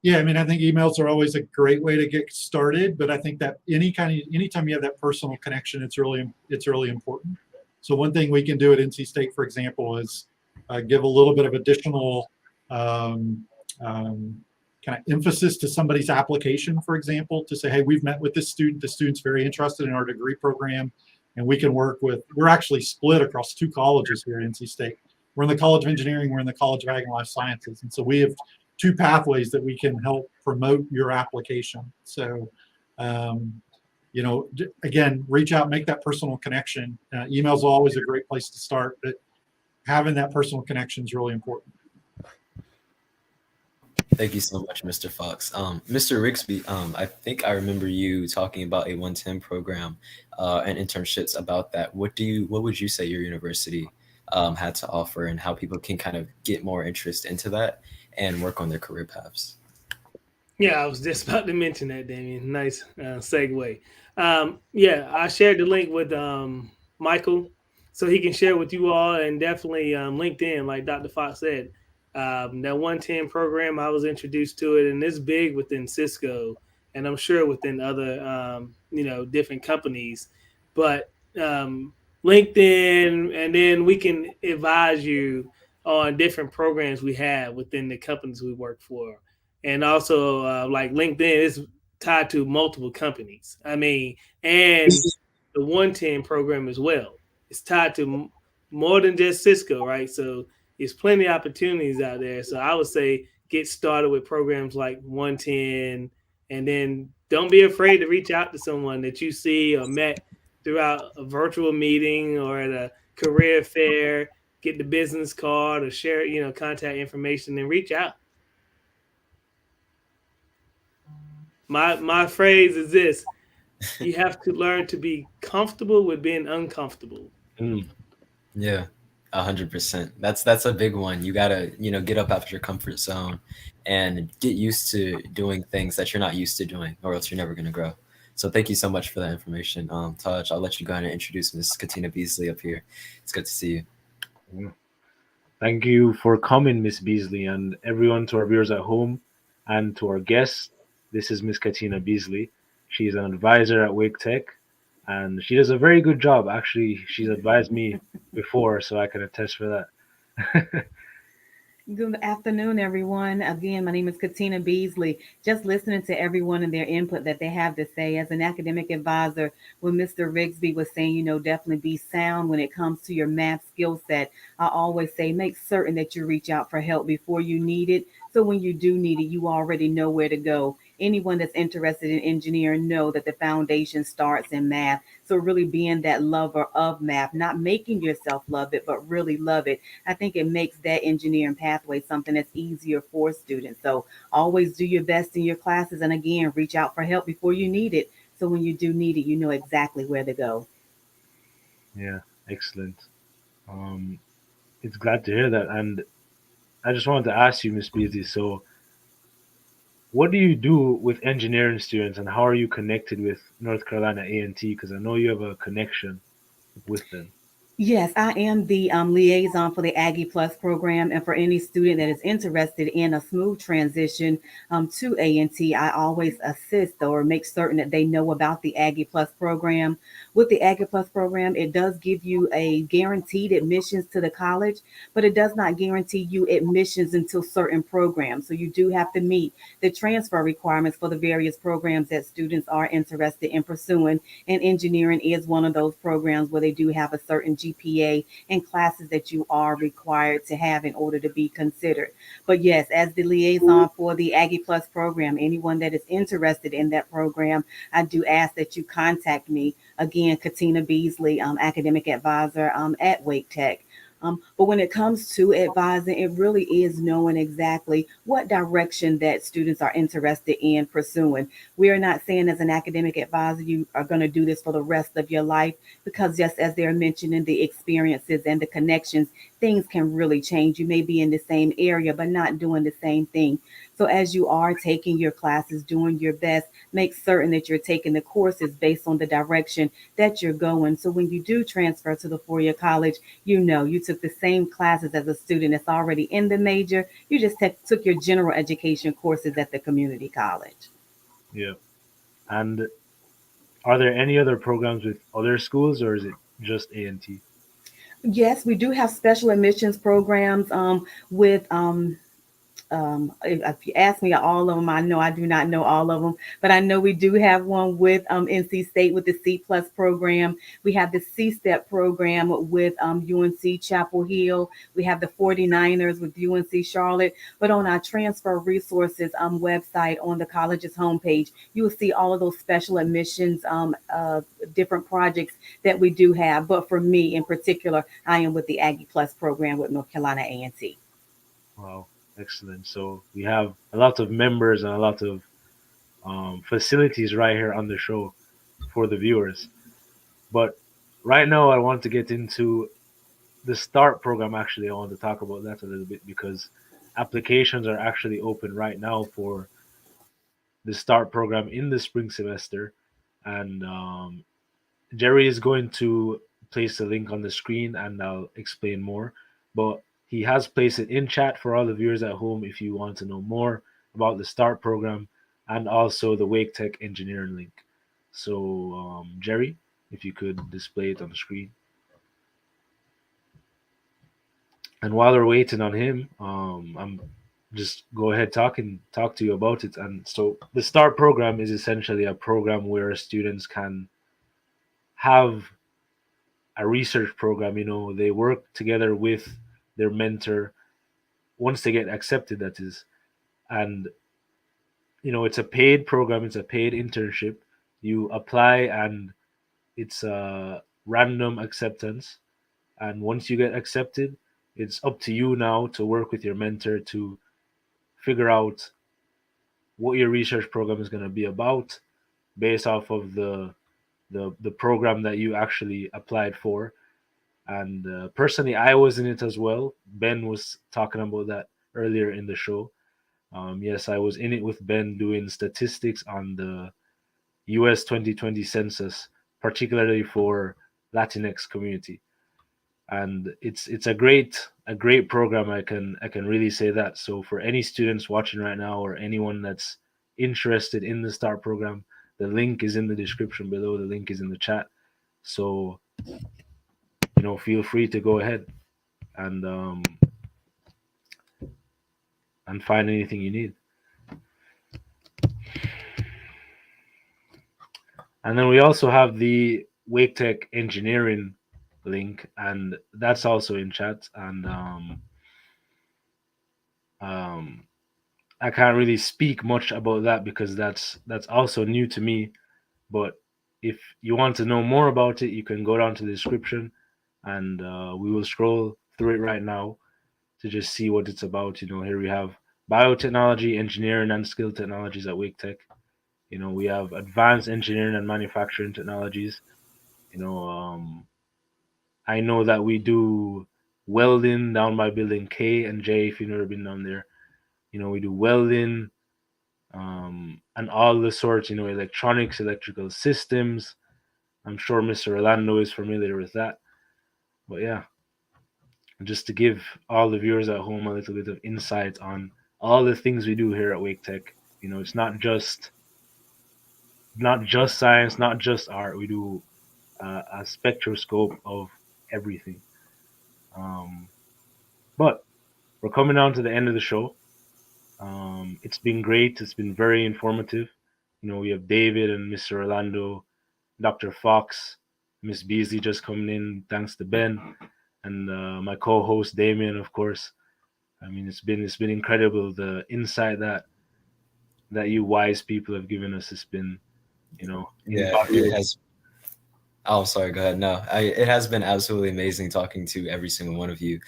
Yeah, I mean, I think emails are always a great way to get started, but I think that anytime you have that personal connection, it's really important. So one thing we can do at NC State, for example, is give a little bit of additional kind of emphasis to somebody's application, for example, to say, hey, we've met with this student. The student's very interested in our degree program, and we can work with. We're actually split across two colleges here at NC State. We're in the College of Engineering. We're in the College of Ag and Life Sciences, and so we have two pathways that we can help promote your application. So, again, reach out, make that personal connection. Emails are always a great place to start, but having that personal connection is really important. Thank you so much, Mr. Fox. Mr. Riggsbee, I think I remember you talking about a 110 program and internships about that. What would you say your university had to offer, and how people can kind of get more interest into that and work on their career paths? Yeah, I was just about to mention that, Damien. Nice segue. I shared the link with Michael so he can share with you all, and definitely LinkedIn, like Dr. Fox said. That 110 program, I was introduced to it, and it's big within Cisco, and I'm sure within other, different companies. But LinkedIn, and then we can advise you on different programs we have within the companies we work for. And also, like LinkedIn is tied to multiple companies. And the 110 program as well. It's tied to more than just Cisco, right? So there's plenty of opportunities out there. So I would say get started with programs like 110, and then don't be afraid to reach out to someone that you see or met throughout a virtual meeting or at a career fair. get the business card or share, contact information, then reach out. My phrase is this: you have to learn to be comfortable with being uncomfortable. Yeah, 100%. That's a big one. You gotta, get up out of your comfort zone and get used to doing things that you're not used to doing, or else you're never gonna grow. So thank you so much for that information. Taj, I'll let you go ahead and introduce Miss Katina Beasley up here. It's good to see you. Yeah. Thank you for coming, Miss Beasley, and everyone, to our viewers at home and to our guests. This is Miss Katina Beasley. She's an advisor at Wake Tech, and she does a very good job. Actually, she's advised me before, so I can attest for that. Good afternoon, everyone. Again, my name is Katina Beasley. Just listening to everyone and their input that they have to say as an academic advisor, when Mr. Riggsbee was saying, definitely be sound when it comes to your math skill set. I always say make certain that you reach out for help before you need it. So when you do need it, you already know where to go. Anyone that's interested in engineering know that the foundation starts in math. So really being that lover of math, not making yourself love it, but really love it. I think it makes that engineering pathway something that's easier for students. So always do your best in your classes. And again, reach out for help before you need it. So when you do need it, you know exactly where to go. Yeah, excellent. It's glad to hear that. And I just wanted to ask you, Miss Beasley, so what do you do with engineering students and how are you connected with North Carolina A&T? Because I know you have a connection with them. Yes, I am the liaison for the Aggie Plus program, and for any student that is interested in a smooth transition to A&T, I always assist or make certain that they know about the Aggie Plus program. With the Aggie Plus program, it does give you a guaranteed admissions to the college, but it does not guarantee you admissions into certain programs. So you do have to meet the transfer requirements for the various programs that students are interested in pursuing, and engineering is one of those programs where they do have a certain GPA and classes that you are required to have in order to be considered. But yes, as the liaison for the Aggie Plus program, anyone that is interested in that program, I do ask that you contact me. Again, Katina Beasley, academic advisor at Wake Tech. But when it comes to advising, it really is knowing exactly what direction that students are interested in pursuing. We are not saying as an academic advisor, you are going to do this for the rest of your life, because just as they're mentioning the experiences and the connections, things can really change. You may be in the same area, but not doing the same thing. So as you are taking your classes, doing your best, make certain that you're taking the courses based on the direction that you're going. So when you do transfer to the four-year college, you took the same classes as a student that's already in the major. You just took your general education courses at the community college. Yeah. And are there any other programs with other schools, or is it just A&T? Yes, we do have special admissions programs with if you ask me all of them, I know I do not know all of them, but I know we do have one with NC State with the C Plus program. We have the C-Step program with UNC Chapel Hill. We have the 49ers with UNC Charlotte. But on our transfer resources website on the college's homepage, you will see all of those special admissions, different projects that we do have. But for me in particular, I am with the Aggie Plus program with North Carolina A&T. Wow, excellent. So we have a lot of members and a lot of facilities right here on the show for the viewers. But right now, I want to get into the START program. Actually, I want to talk about that a little bit because applications are actually open right now for the START program in the spring semester. And Jerry is going to place the link on the screen and I'll explain more. But he has placed it in chat for all the viewers at home if you want to know more about the START program and also the Wake Tech engineering link. So, Jerry, if you could display it on the screen. And while we're waiting on him, I'm just go ahead talk to you about it. And so the START program is essentially a program where students can have a research program. They work together with their mentor once they get accepted, that is. And it's a paid program, it's a paid internship. You apply and it's a random acceptance, and once you get accepted, it's up to you now to work with your mentor to figure out what your research program is going to be about based off of the program that you actually applied for. And personally, I was in it as well. Ben was talking about that earlier in the show. Yes, I was in it with Ben doing statistics on the US 2020 census, particularly for Latinx community. And it's a great program. I can really say that. So for any students watching right now or anyone that's interested in the START program, the link is in the description below. The link is in the chat. So feel free to go ahead and find anything you need. And then we also have the Wake Tech engineering link, and that's also in chat. And I can't really speak much about that because that's also new to me. But if you want to know more about it, you can go down to the description, and we will scroll through it right now to just see what it's about. Here we have biotechnology, engineering, and skill technologies at Wake Tech. We have advanced engineering and manufacturing technologies. I know that we do welding down by building K and J. If you've never been down there, we do welding, and all the sorts. Electronics, electrical systems. I'm sure Mr. Rolando is familiar with that. But yeah, just to give all the viewers at home a little bit of insight on all the things we do here at Wake Tech. It's not just science, not just art. We do a spectroscope of everything. But we're coming down to the end of the show. It's been great. It's been very informative. We have David and Mr. Orlando, Dr. Fox, Miss Beasley just coming in, thanks to Ben, and my co-host Damien, of course. I mean, it's been incredible. The insight that you wise people have given us has been, Yeah, invaluable. it has. Oh, sorry. Go ahead. No, it has been absolutely amazing talking to every single one of you.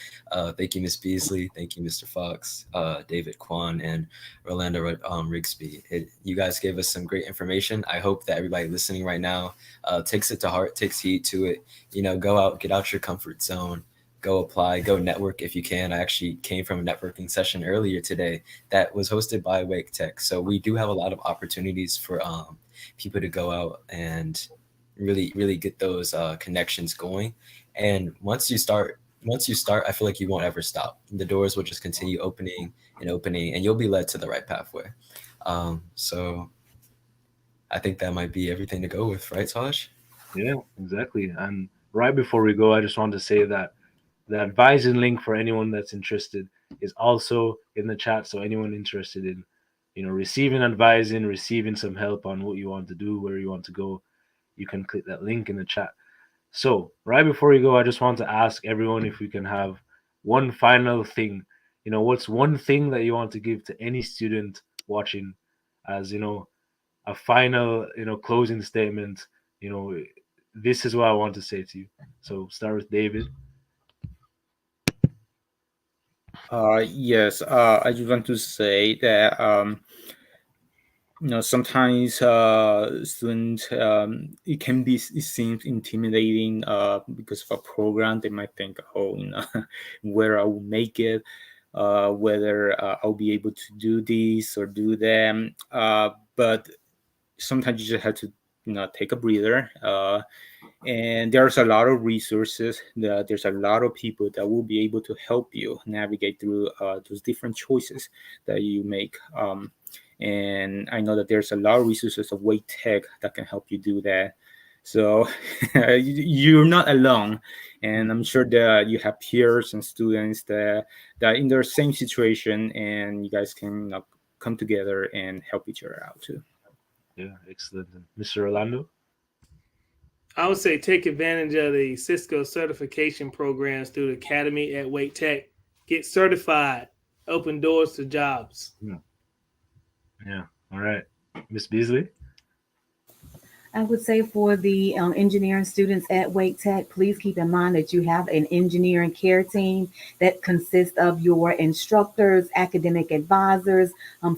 Thank you, Miss Beasley. Thank you, Mr. Fox, David, Kwan, and Rolando Riggsbee. You guys gave us some great information. I hope that everybody listening right now takes it to heart, takes heed to it. Go out, get out your comfort zone, go apply, go network if you can. I actually came from a networking session earlier today that was hosted by Wake Tech. So we do have a lot of opportunities for people to go out and really get those connections going. And once you start, I feel like you won't ever stop. The doors will just continue opening, and you'll be led to the right pathway. So I think that might be everything to go with, right, Tosh? Yeah, exactly. And right before we go, I just want to say that the advising link for anyone that's interested is also in the chat. So anyone interested in, receiving advising, receiving some help on what you want to do, where you want to go, you can click that link in the chat. So right before we go, I just want to ask everyone if we can have one final thing. What's one thing that you want to give to any student watching as, a final, closing statement? This is what I want to say to you. So start with David. Yes, I just want to say that sometimes students, it seems intimidating because of a program. They might think, oh, whether I will make it, whether I'll be able to do this or do them. But sometimes you just have to take a breather. And there's a lot of resources. There's a lot of people that will be able to help you navigate through those different choices that you make. And I know that there's a lot of resources of Wake Tech that can help you do that. So you're not alone. And I'm sure that you have peers and students that in their same situation, and you guys can come together and help each other out too. Yeah, excellent. Mr. Orlando? I would say take advantage of the Cisco certification programs through the Academy at Wake Tech. Get certified. Open doors to jobs. Yeah. All right. Miss Beasley? I would say for the engineering students at Wake Tech, please keep in mind that you have an engineering care team that consists of your instructors, academic advisors,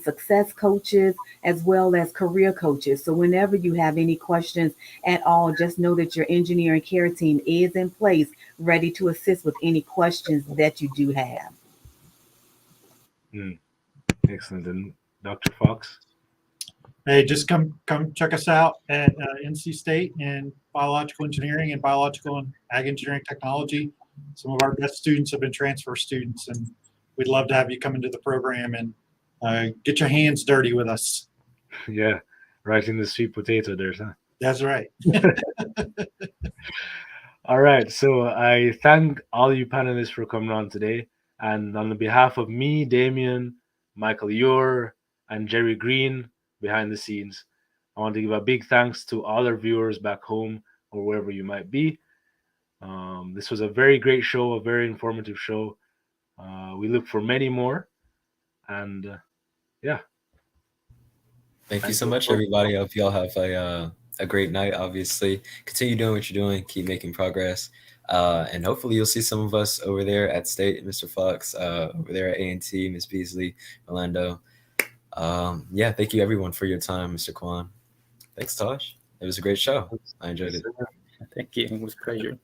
success coaches, as well as career coaches. So whenever you have any questions at all, just know that your engineering care team is in place, ready to assist with any questions that you do have. Excellent. And Dr. Fox? Hey, just come check us out at NC State in biological engineering and biological and ag engineering technology. Some of our best students have been transfer students, and we'd love to have you come into the program and get your hands dirty with us. Yeah, right in the sweet potato there, huh? That's right. All right. So I thank all you panelists for coming on today. And on the behalf of me, Damien, Michael Ure, and Jerry Green behind the scenes, I want to give a big thanks to all our viewers back home or wherever you might be. This was a very great show, a very informative show. We look for many more. And yeah. Thank you so much, everybody. I hope you all have a great night, obviously. Continue doing what you're doing. Keep making progress. And hopefully you'll see some of us over there at State, Mr. Fox, over there at A&T, Ms. Beasley, Rolando. Yeah, thank you, everyone, for your time, Mr. Kwan. Thanks, Tosh. It was a great show. I enjoyed it. Thank you. It was a pleasure.